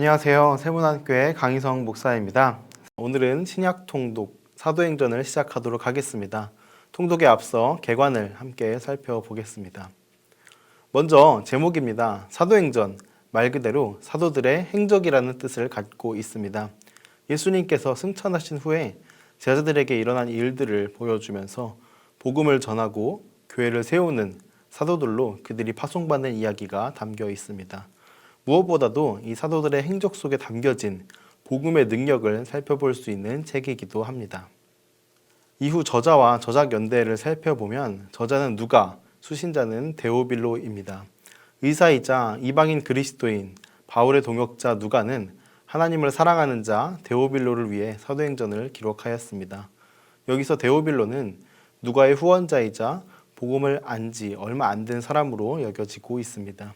안녕하세요. 세문안교회 강희성 목사입니다. 오늘은 신약 통독 사도행전을 시작하도록 하겠습니다. 통독에 앞서 개관을 함께 살펴보겠습니다. 먼저 제목입니다. 사도행전, 말 그대로 사도들의 행적이라는 뜻을 갖고 있습니다. 예수님께서 승천하신 후에 제자들에게 일어난 일들을 보여주면서 복음을 전하고 교회를 세우는 사도들로 그들이 파송받는 이야기가 담겨 있습니다. 무엇보다도 이 사도들의 행적 속에 담겨진 복음의 능력을 살펴볼 수 있는 책이기도 합니다. 이후 저자와 저작 연대를 살펴보면 저자는 누가, 수신자는 데오빌로입니다. 의사이자 이방인 그리스도인 바울의 동역자 누가는 하나님을 사랑하는 자 데오빌로를 위해 사도행전을 기록하였습니다. 여기서 데오빌로는 누가의 후원자이자 복음을 안 지 얼마 안 된 사람으로 여겨지고 있습니다.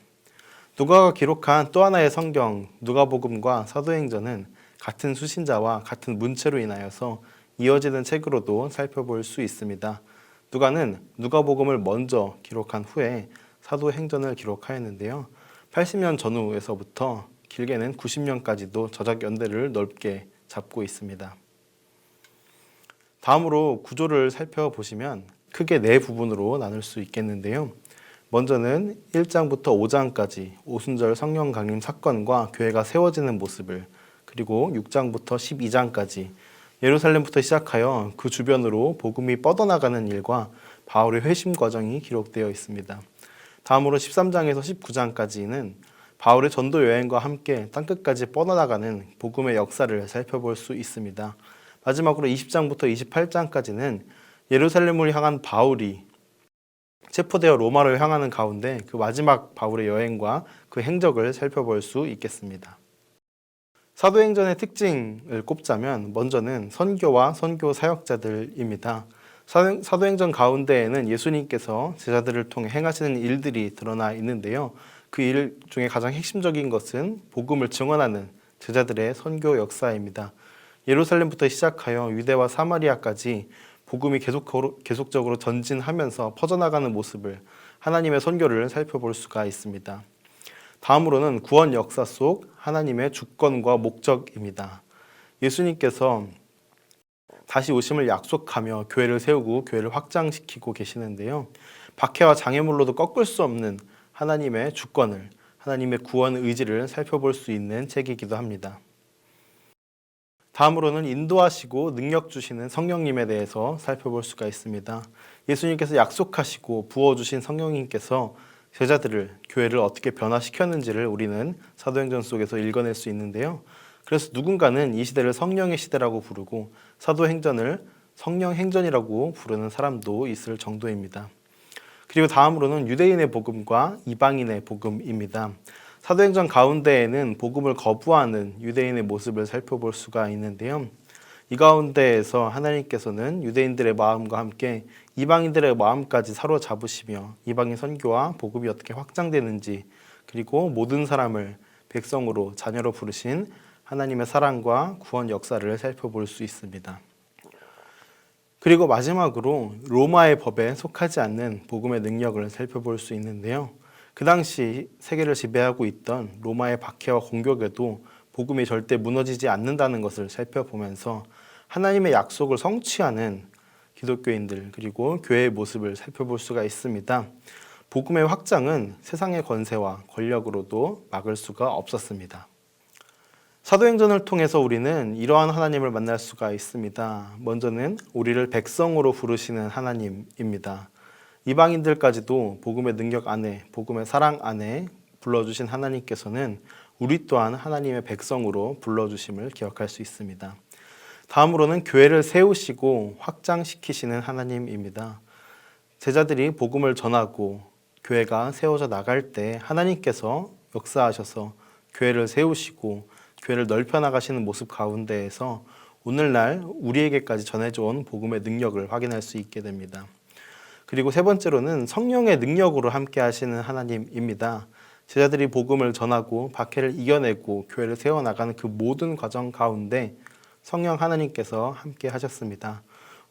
누가가 기록한 또 하나의 성경 누가복음과 사도행전은 같은 수신자와 같은 문체로 인하여서 이어지는 책으로도 살펴볼 수 있습니다. 누가는 누가복음을 먼저 기록한 후에 사도행전을 기록하였는데요. 80년 전후에서부터 길게는 90년까지도 저작 연대를 넓게 잡고 있습니다. 다음으로 구조를 살펴보시면 크게 네 부분으로 나눌 수 있겠는데요. 먼저는 1장부터 5장까지 오순절 성령 강림 사건과 교회가 세워지는 모습을, 그리고 6장부터 12장까지 예루살렘부터 시작하여 그 주변으로 복음이 뻗어나가는 일과 바울의 회심 과정이 기록되어 있습니다. 다음으로 13장에서 19장까지는 바울의 전도 여행과 함께 땅끝까지 뻗어나가는 복음의 역사를 살펴볼 수 있습니다. 마지막으로 20장부터 28장까지는 예루살렘을 향한 바울이 체포되어 로마를 향하는 가운데 그 마지막 바울의 여행과 그 행적을 살펴볼 수 있겠습니다. 사도행전의 특징을 꼽자면 먼저는 선교와 선교 사역자들입니다. 사도행전 가운데에는 예수님께서 제자들을 통해 행하시는 일들이 드러나 있는데요. 그 일 중에 가장 핵심적인 것은 복음을 증언하는 제자들의 선교 역사입니다. 예루살렘부터 시작하여 유대와 사마리아까지 복음이 계속적으로 전진하면서 퍼져나가는 모습을, 하나님의 선교를 살펴볼 수가 있습니다. 다음으로는 구원 역사 속 하나님의 주권과 목적입니다. 예수님께서 다시 오심을 약속하며 교회를 세우고 교회를 확장시키고 계시는데요. 박해와 장애물로도 꺾을 수 없는 하나님의 주권을, 하나님의 구원 의지를 살펴볼 수 있는 책이기도 합니다. 다음으로는 인도하시고 능력 주시는 성령님에 대해서 살펴볼 수가 있습니다. 예수님께서 약속하시고 부어주신 성령님께서 제자들을, 교회를 어떻게 변화시켰는지를 우리는 사도행전 속에서 읽어낼 수 있는데요. 그래서 누군가는 이 시대를 성령의 시대라고 부르고 사도행전을 성령행전이라고 부르는 사람도 있을 정도입니다. 그리고 다음으로는 유대인의 복음과 이방인의 복음입니다. 사도행전 가운데에는 복음을 거부하는 유대인의 모습을 살펴볼 수가 있는데요. 이 가운데에서 하나님께서는 유대인들의 마음과 함께 이방인들의 마음까지 사로잡으시며 이방인 선교와 복음이 어떻게 확장되는지, 그리고 모든 사람을 백성으로, 자녀로 부르신 하나님의 사랑과 구원 역사를 살펴볼 수 있습니다. 그리고 마지막으로 로마의 법에 속하지 않는 복음의 능력을 살펴볼 수 있는데요. 그 당시 세계를 지배하고 있던 로마의 박해와 공격에도 복음이 절대 무너지지 않는다는 것을 살펴보면서 하나님의 약속을 성취하는 기독교인들, 그리고 교회의 모습을 살펴볼 수가 있습니다. 복음의 확장은 세상의 권세와 권력으로도 막을 수가 없었습니다. 사도행전을 통해서 우리는 이러한 하나님을 만날 수가 있습니다. 먼저는 우리를 백성으로 부르시는 하나님입니다. 이방인들까지도 복음의 능력 안에, 복음의 사랑 안에 불러주신 하나님께서는 우리 또한 하나님의 백성으로 불러주심을 기억할 수 있습니다. 다음으로는 교회를 세우시고 확장시키시는 하나님입니다. 제자들이 복음을 전하고 교회가 세워져 나갈 때 하나님께서 역사하셔서 교회를 세우시고 교회를 넓혀 나가시는 모습 가운데에서 오늘날 우리에게까지 전해져 온 복음의 능력을 확인할 수 있게 됩니다. 그리고 세 번째로는 성령의 능력으로 함께 하시는 하나님입니다. 제자들이 복음을 전하고 박해를 이겨내고 교회를 세워나가는 그 모든 과정 가운데 성령 하나님께서 함께 하셨습니다.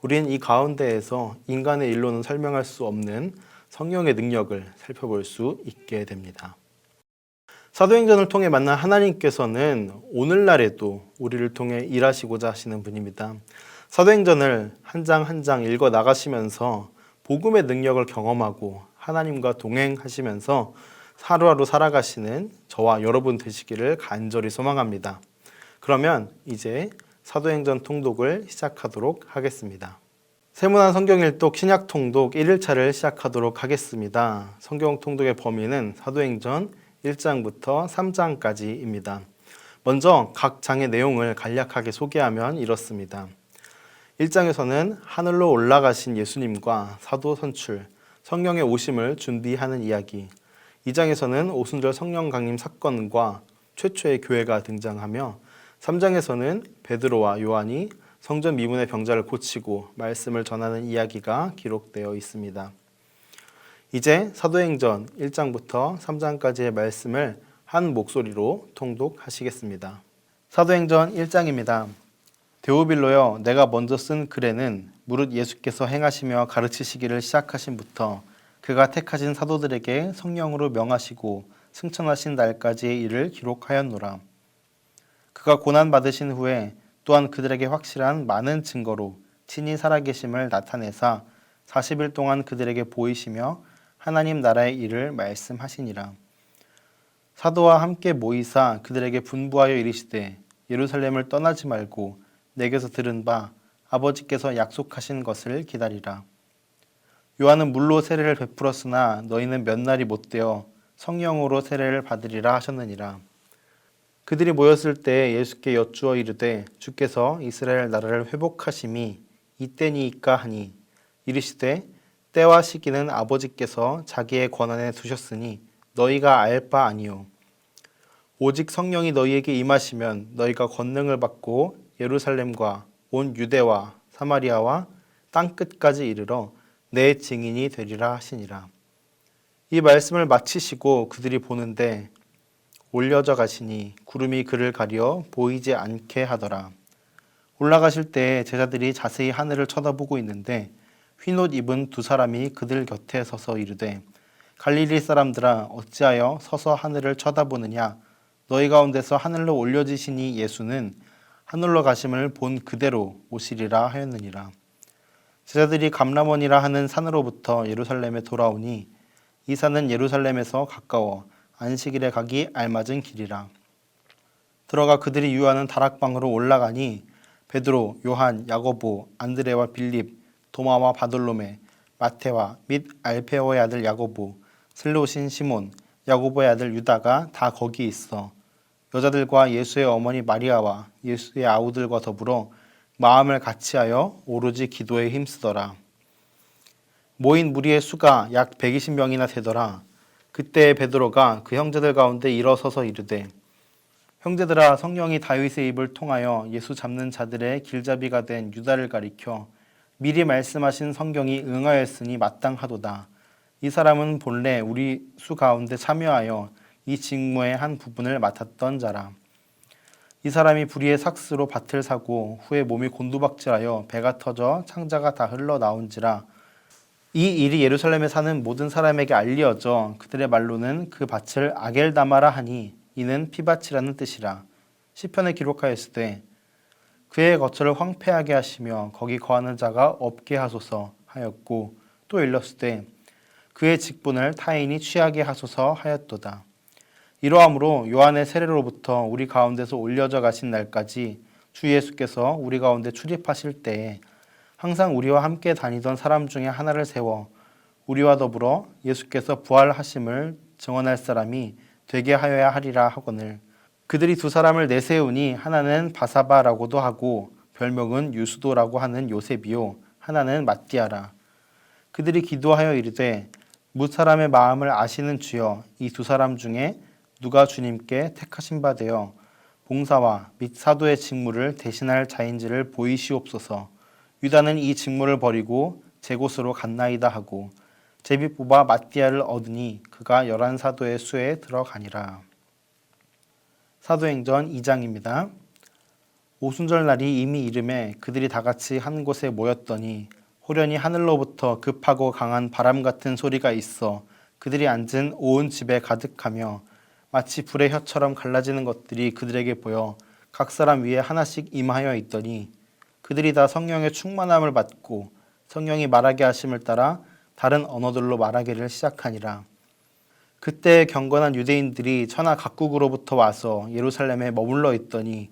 우리는 이 가운데에서 인간의 일로는 설명할 수 없는 성령의 능력을 살펴볼 수 있게 됩니다. 사도행전을 통해 만난 하나님께서는 오늘날에도 우리를 통해 일하시고자 하시는 분입니다. 사도행전을 한 장 한 장 읽어 나가시면서 복음의 능력을 경험하고 하나님과 동행하시면서 하루하루 살아가시는 저와 여러분 되시기를 간절히 소망합니다. 그러면 이제 사도행전 통독을 시작하도록 하겠습니다. 세문안 성경일독 신약 통독 1일차를 시작하도록 하겠습니다. 성경 통독의 범위는 사도행전 1장부터 3장까지입니다. 먼저 각 장의 내용을 간략하게 소개하면 이렇습니다. 1장에서는 하늘로 올라가신 예수님과 사도 선출, 성령의 오심을 준비하는 이야기. 2장에서는 오순절 성령 강림 사건과 최초의 교회가 등장하며 3장에서는 베드로와 요한이 성전 미문의 병자를 고치고 말씀을 전하는 이야기가 기록되어 있습니다. 이제 사도행전 1장부터 3장까지의 말씀을 한 목소리로 통독하시겠습니다. 사도행전 1장입니다. 데오빌로여, 내가 먼저 쓴 글에는 무릇 예수께서 행하시며 가르치시기를 시작하신부터 그가 택하신 사도들에게 성령으로 명하시고 승천하신 날까지의 일을 기록하였노라. 그가 고난받으신 후에 또한 그들에게 확실한 많은 증거로 친히 살아계심을 나타내사 40일 동안 그들에게 보이시며 하나님 나라의 일을 말씀하시니라. 사도와 함께 모이사 그들에게 분부하여 이르시되 예루살렘을 떠나지 말고 내게서 들은 바 아버지께서 약속하신 것을 기다리라. 요한은 물로 세례를 베풀었으나 너희는 몇 날이 못되어 성령으로 세례를 받으리라 하셨느니라. 그들이 모였을 때 예수께 여쭈어 이르되 주께서 이스라엘 나라를 회복하심이 이때니이까 하니 이르시되 때와 시기는 아버지께서 자기의 권한에 두셨으니 너희가 알 바 아니요 오직 성령이 너희에게 임하시면 너희가 권능을 받고 예루살렘과 온 유대와 사마리아와 땅 끝까지 이르러 내 증인이 되리라 하시니라. 이 말씀을 마치시고 그들이 보는데 올려져 가시니 구름이 그를 가려 보이지 않게 하더라. 올라가실 때 제자들이 자세히 하늘을 쳐다보고 있는데 흰옷 입은 두 사람이 그들 곁에 서서 이르되 갈릴리 사람들아 어찌하여 서서 하늘을 쳐다보느냐 너희 가운데서 하늘로 올려지시니 예수는 하늘로 가심을 본 그대로 오시리라 하였느니라. 제자들이 감람원이라 하는 산으로부터 예루살렘에 돌아오니 이 산은 예루살렘에서 가까워 안식일에 가기 알맞은 길이라. 들어가 그들이 유하는 다락방으로 올라가니 베드로, 요한, 야고보, 안드레와 빌립, 도마와 바돌로메, 마테와 및 알페오의 아들 야고보, 슬로신 시몬, 야고보의 아들 유다가 다 거기 있어 여자들과 예수의 어머니 마리아와 예수의 아우들과 더불어 마음을 같이하여 오로지 기도에 힘쓰더라. 모인 무리의 수가 약 120명이나 되더라. 그때 베드로가 그 형제들 가운데 일어서서 이르되 형제들아 성령이 다윗의 입을 통하여 예수 잡는 자들의 길잡이가 된 유다를 가리켜 미리 말씀하신 성경이 응하였으니 마땅하도다. 이 사람은 본래 우리 수 가운데 참여하여 이 직무의 한 부분을 맡았던 자라. 이 사람이 불의의 삭스로 밭을 사고 후에 몸이 곤두박질하여 배가 터져 창자가 다 흘러나온지라. 이 일이 예루살렘에 사는 모든 사람에게 알려져 그들의 말로는 그 밭을 아겔다마라 하니 이는 피밭이라는 뜻이라. 시편에 기록하였으되 그의 거처를 황폐하게 하시며 거기 거하는 자가 없게 하소서 하였고 또 일렀으되 그의 직분을 타인이 취하게 하소서 하였도다. 이러함으로 요한의 세례로부터 우리 가운데서 올려져 가신 날까지 주 예수께서 우리 가운데 출입하실 때에 항상 우리와 함께 다니던 사람 중에 하나를 세워 우리와 더불어 예수께서 부활하심을 증언할 사람이 되게 하여야 하리라 하거늘 그들이 두 사람을 내세우니 하나는 바사바라고도 하고 별명은 유수도라고 하는 요셉이요 하나는 matti아라. 그들이 기도하여 이르되 뭇 사람의 마음을 아시는 주여 이 두 사람 중에 누가 주님께 택하신 바 되어 봉사와 및 사도의 직무를 대신할 자인지를 보이시옵소서. 유다는 이 직무를 버리고 제 곳으로 갔나이다 하고 제비 뽑아 matti아를 얻으니 그가 11사도의 수에 들어가니라. 사도행전 2장입니다. 오순절 날이 이미 이름에 그들이 다 같이 한 곳에 모였더니 호련히 하늘로부터 급하고 강한 바람 같은 소리가 있어 그들이 앉은 온 집에 가득하며 마치 불의 혀처럼 갈라지는 것들이 그들에게 보여 각 사람 위에 하나씩 임하여 있더니 그들이 다 성령의 충만함을 받고 성령이 말하게 하심을 따라 다른 언어들로 말하기를 시작하니라. 그때 경건한 유대인들이 천하 각국으로부터 와서 예루살렘에 머물러 있더니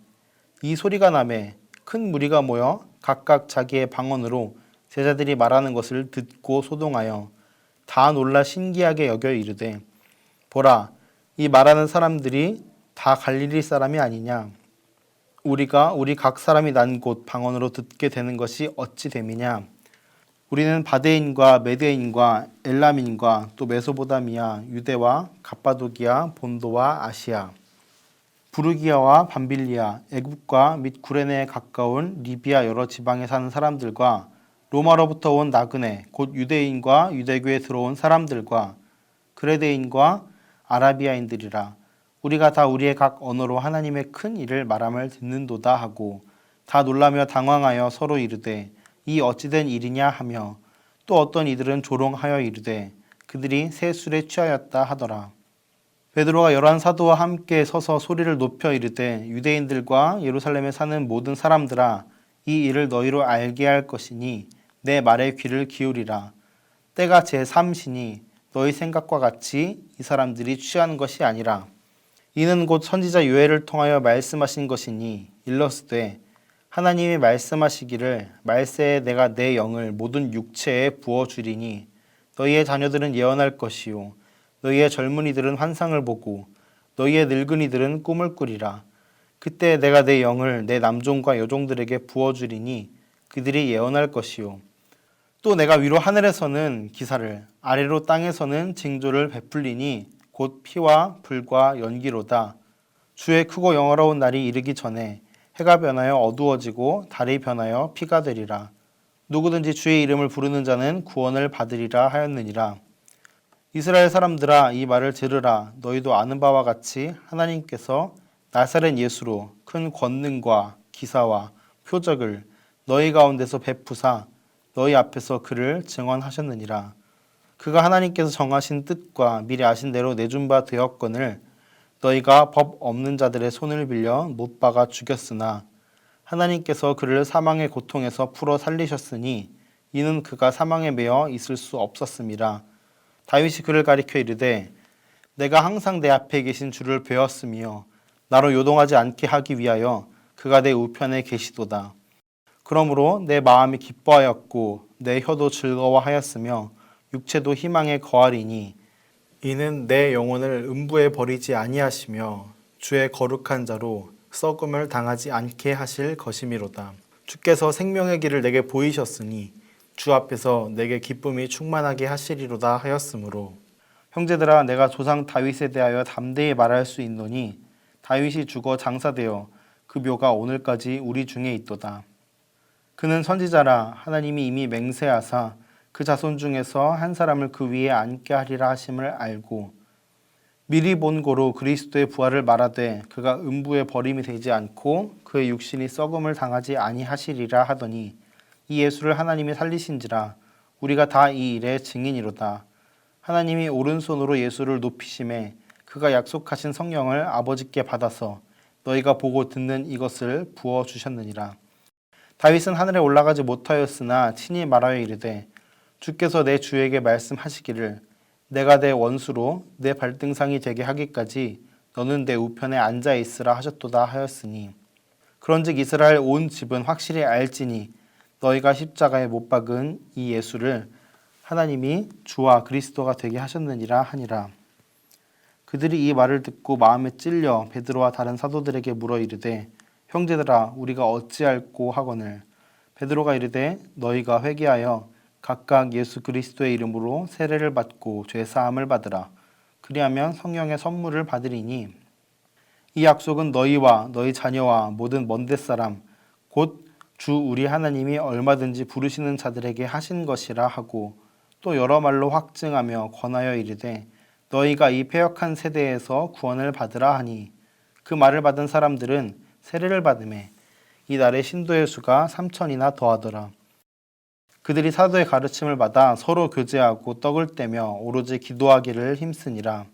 이 소리가 나매 큰 무리가 모여 각각 자기의 방언으로 제자들이 말하는 것을 듣고 소동하여 다 놀라 신기하게 여겨 이르되 보라, 이 말하는 사람들이 다 갈릴리 사람이 아니냐? 우리가 우리 각 사람이 난 곳 방언으로 듣게 되는 것이 어찌 됨이냐? 우리는 바데인과 메데인과 엘람인과 또 메소보다미아, 유대와 갑바도기아, 본도와 아시아, 부르기아와 밤빌리아, 애굽과 및 구레네에 가까운 리비아 여러 지방에 사는 사람들과 로마로부터 온 나그네, 곧 유대인과 유대교에 들어온 사람들과 그레데인과 아라비아인들이라. 우리가 다 우리의 각 언어로 하나님의 큰 일을 말함을 듣는도다 하고 다 놀라며 당황하여 서로 이르되 이 어찌된 일이냐 하며 또 어떤 이들은 조롱하여 이르되 그들이 새 술에 취하였다 하더라. 베드로가 11 사도와 함께 서서 소리를 높여 이르되 유대인들과 예루살렘에 사는 모든 사람들아 이 일을 너희로 알게 할 것이니 내 말에 귀를 기울이라. 때가 제3시니 너희 생각과 같이 이 사람들이 취하는 것이 아니라 이는 곧 선지자 요엘을 통하여 말씀하신 것이니 일러스되 하나님이 말씀하시기를 말세에 내가 내 영을 모든 육체에 부어주리니 너희의 자녀들은 예언할 것이요 너희의 젊은이들은 환상을 보고 너희의 늙은이들은 꿈을 꾸리라. 그때 내가 내 영을 내 남종과 여종들에게 부어주리니 그들이 예언할 것이요 또 내가 위로 하늘에서는 기사를 아래로 땅에서는 징조를 베풀리니 곧 피와 불과 연기로다. 주의 크고 영화로운 날이 이르기 전에 해가 변하여 어두워지고 달이 변하여 피가 되리라. 누구든지 주의 이름을 부르는 자는 구원을 받으리라 하였느니라. 이스라엘 사람들아 이 말을 들으라. 너희도 아는 바와 같이 하나님께서 나사렛 예수로 큰 권능과 기사와 표적을 너희 가운데서 베푸사 너희 앞에서 그를 증언하셨느니라. 그가 하나님께서 정하신 뜻과 미리 아신 대로 내준 바 되었거늘 너희가 법 없는 자들의 손을 빌려 못 박아 죽였으나 하나님께서 그를 사망의 고통에서 풀어 살리셨으니 이는 그가 사망에 매여 있을 수 없었음이라. 다윗이 그를 가리켜 이르되 내가 항상 내 앞에 계신 주를 배웠으며 나로 요동하지 않게 하기 위하여 그가 내 우편에 계시도다. 그러므로 내 마음이 기뻐하였고 내 혀도 즐거워하였으며 육체도 희망에 거하리니 이는 내 영혼을 음부에 버리지 아니하시며 주의 거룩한 자로 썩음을 당하지 않게 하실 것이미로다. 주께서 생명의 길을 내게 보이셨으니 주 앞에서 내게 기쁨이 충만하게 하시리로다 하였으므로 형제들아 내가 조상 다윗에 대하여 담대히 말할 수 있노니 다윗이 죽어 장사되어 그 묘가 오늘까지 우리 중에 있도다. 그는 선지자라 하나님이 이미 맹세하사 그 자손 중에서 한 사람을 그 위에 앉게 하리라 하심을 알고 미리 본 고로 그리스도의 부활을 말하되 그가 음부에 버림이 되지 않고 그의 육신이 썩음을 당하지 아니하시리라 하더니 이 예수를 하나님이 살리신지라 우리가 다 이 일의 증인이로다. 하나님이 오른손으로 예수를 높이심에 그가 약속하신 성령을 아버지께 받아서 너희가 보고 듣는 이것을 부어 주셨느니라. 다윗은 하늘에 올라가지 못하였으나 친히 말하여 이르되 주께서 내 주에게 말씀하시기를 내가 내 원수로 내 발등상이 되게 하기까지 너는 내 우편에 앉아 있으라 하셨도다 하였으니 그런즉 이스라엘 온 집은 확실히 알지니 너희가 십자가에 못 박은 이 예수를 하나님이 주와 그리스도가 되게 하셨느니라 하니라. 그들이 이 말을 듣고 마음에 찔려 베드로와 다른 사도들에게 물어 이르되 형제들아 우리가 어찌할꼬 하거늘 베드로가 이르되 너희가 회개하여 각각 예수 그리스도의 이름으로 세례를 받고 죄 사함을 받으라. 그리하면 성령의 선물을 받으리니 이 약속은 너희와 너희 자녀와 모든 먼데 사람 곧 주 우리 하나님이 얼마든지 부르시는 자들에게 하신 것이라 하고 또 여러 말로 확증하며 권하여 이르되 너희가 이 패역한 세대에서 구원을 받으라 하니 그 말을 받은 사람들은 세례를 받음에 이날의 신도의 수가 3,000이나 더하더라. 그들이 사도의 가르침을 받아 서로 교제하고 떡을 떼며 오로지 기도하기를 힘쓰니라.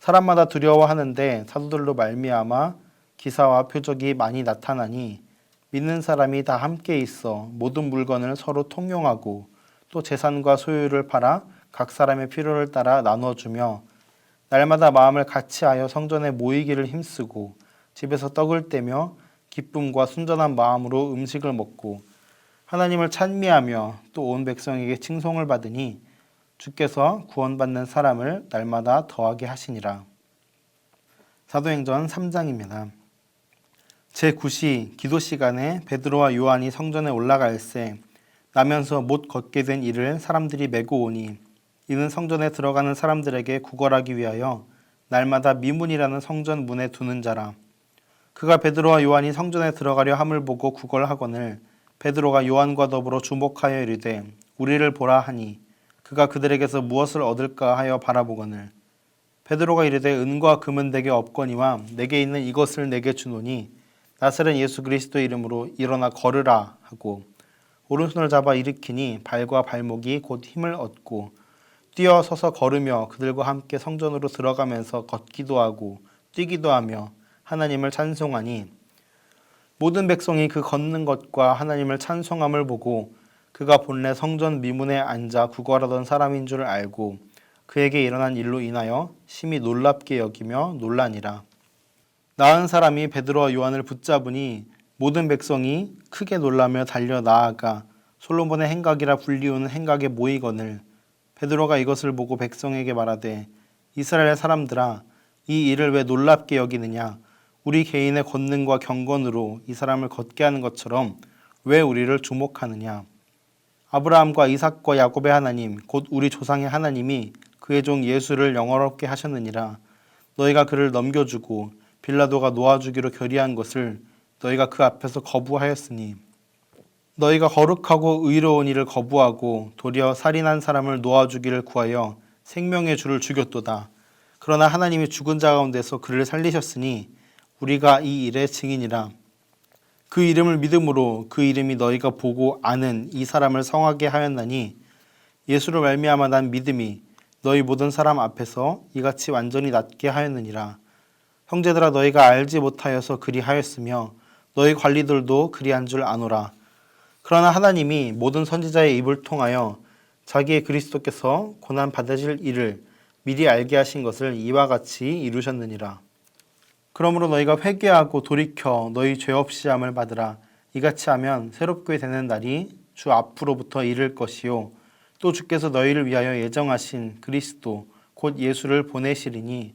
사람마다 두려워하는데 사도들로 말미암아 기사와 표적이 많이 나타나니 믿는 사람이 다 함께 있어 모든 물건을 서로 통용하고 또 재산과 소유를 팔아 각 사람의 필요를 따라 나눠주며 날마다 마음을 같이하여 성전에 모이기를 힘쓰고 집에서 떡을 떼며 기쁨과 순전한 마음으로 음식을 먹고 하나님을 찬미하며 또 온 백성에게 칭송을 받으니 주께서 구원받는 사람을 날마다 더하게 하시니라. 사도행전 3장입니다. 제9시 기도 시간에 베드로와 요한이 성전에 올라갈새 나면서 못 걷게 된 이를 사람들이 메고 오니 이는 성전에 들어가는 사람들에게 구걸하기 위하여 날마다 미문이라는 성전 문에 두는 자라. 그가 베드로와 요한이 성전에 들어가려 함을 보고 구걸하거늘 베드로가 요한과 더불어 주목하여 이르되 우리를 보라 하니 그가 그들에게서 무엇을 얻을까 하여 바라보거늘 베드로가 이르되 은과 금은 내게 없거니와 내게 있는 이것을 내게 주노니 나사렛 예수 그리스도의 이름으로 일어나 걸으라 하고 오른손을 잡아 일으키니 발과 발목이 곧 힘을 얻고 뛰어 서서 걸으며 그들과 함께 성전으로 들어가면서 걷기도 하고 뛰기도 하며 하나님을 찬송하니 모든 백성이 그 걷는 것과 하나님을 찬송함을 보고 그가 본래 성전 미문에 앉아 구걸하던 사람인 줄 알고 그에게 일어난 일로 인하여 심히 놀랍게 여기며 놀라니라. 나은 사람이 베드로와 요한을 붙잡으니 모든 백성이 크게 놀라며 달려 나아가 솔로몬의 행각이라 불리우는 행각에 모이거늘 베드로가 이것을 보고 백성에게 말하되 이스라엘 사람들아 이 일을 왜 놀랍게 여기느냐 우리 개인의 권능과 경건으로 이 사람을 걷게 하는 것처럼 왜 우리를 주목하느냐 아브라함과 이삭과 야곱의 하나님 곧 우리 조상의 하나님이 그의 종 예수를 영원롭게 하셨느니라. 너희가 그를 넘겨주고 빌라도가 놓아주기로 결의한 것을 너희가 그 앞에서 거부하였으니 너희가 거룩하고 의로운 일을 거부하고 도리어 살인한 사람을 놓아주기를 구하여 생명의 주를 죽였도다. 그러나 하나님이 죽은 자 가운데서 그를 살리셨으니 우리가 이 일의 증인이라. 그 이름을 믿음으로 그 이름이 너희가 보고 아는 이 사람을 성하게 하였나니 예수로 말미암아 난 믿음이 너희 모든 사람 앞에서 이같이 완전히 낫게 하였느니라. 형제들아 너희가 알지 못하여서 그리하였으며 너희 관리들도 그리한 줄 아노라. 그러나 하나님이 모든 선지자의 입을 통하여 자기의 그리스도께서 고난 받으실 일을 미리 알게 하신 것을 이와 같이 이루셨느니라. 그러므로 너희가 회개하고 돌이켜 너희 죄 없이 함을 받으라. 이같이 하면 새롭게 되는 날이 주 앞으로부터 이를 것이요 또 주께서 너희를 위하여 예정하신 그리스도 곧 예수를 보내시리니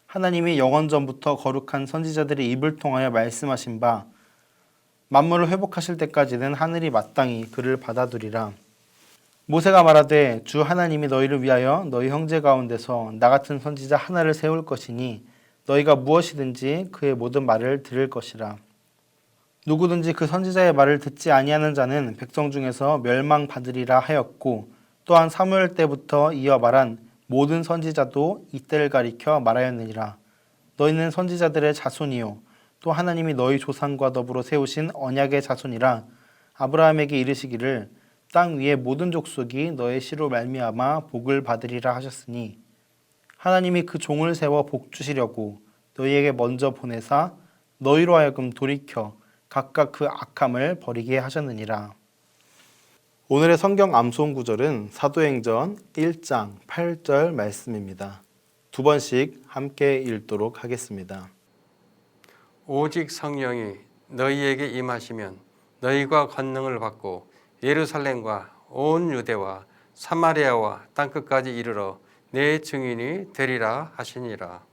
하나님이 영원 전부터 거룩한 선지자들의 입을 통하여 말씀하신 바 만물을 회복하실 때까지는 하늘이 마땅히 그를 받아두리라. 모세가 말하되 주 하나님이 너희를 위하여 너희 형제 가운데서 나 같은 선지자 하나를 세울 것이니 너희가 무엇이든지 그의 모든 말을 들을 것이라. 누구든지 그 선지자의 말을 듣지 아니하는 자는 백성 중에서 멸망받으리라 하였고 또한 사무엘 때부터 이어 말한 모든 선지자도 이때를 가리켜 말하였느니라. 너희는 선지자들의 자손이요 또 하나님이 너희 조상과 더불어 세우신 언약의 자손이라. 아브라함에게 이르시기를 땅 위의 모든 족속이 너의 씨로 말미암아 복을 받으리라 하셨으니 하나님이 그 종을 세워 복 주시려고 너희에게 먼저 보내사 너희로 하여금 돌이켜 각각 그 악함을 버리게 하셨느니라. 오늘의 성경 암송 구절은 사도행전 1장 8절 말씀입니다. 두 번씩 함께 읽도록 하겠습니다. 오직 성령이 너희에게 임하시면 너희가 권능을 받고 예루살렘과 온 유대와 사마리아와 땅끝까지 이르러 내 증인이 되리라 하시니라.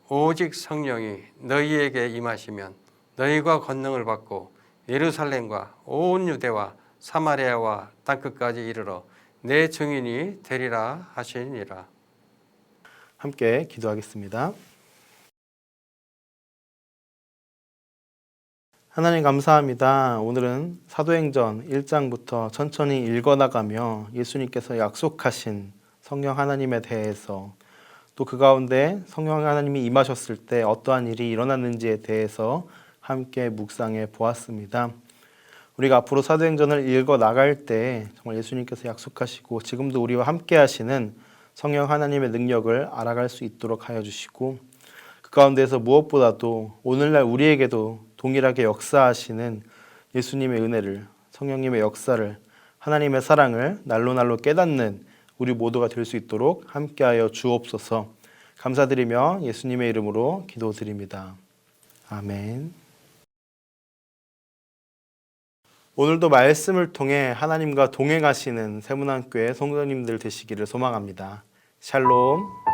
오직 성령이 너희에게 임하시면 너희가 권능을 받고 예루살렘과 온 유대와 사마리아와 땅끝까지 이르러 내 증인이 되리라 하시니라. 함께 기도하겠습니다. 하나님 감사합니다. 오늘은 사도행전 1장부터 천천히 읽어나가며 예수님께서 약속하신 성령 하나님에 대해서 또 그 가운데 성령 하나님이 임하셨을 때 어떠한 일이 일어났는지에 대해서 함께 묵상해 보았습니다. 우리가 앞으로 사도행전을 읽어나갈 때 정말 예수님께서 약속하시고 지금도 우리와 함께 하시는 성령 하나님의 능력을 알아갈 수 있도록 하여 주시고 그 가운데서 무엇보다도 오늘날 우리에게도 동일하게 역사하시는 예수님의 은혜를, 성령님의 역사를, 하나님의 사랑을 날로 깨닫는 우리 모두가 될 수 있도록 함께하여 주옵소서. 감사드리며 예수님의 이름으로 기도드립니다. 아멘. 오늘도 말씀을 통해 하나님과 동행하시는 세문안교회 성도님들 되시기를 소망합니다. 샬롬.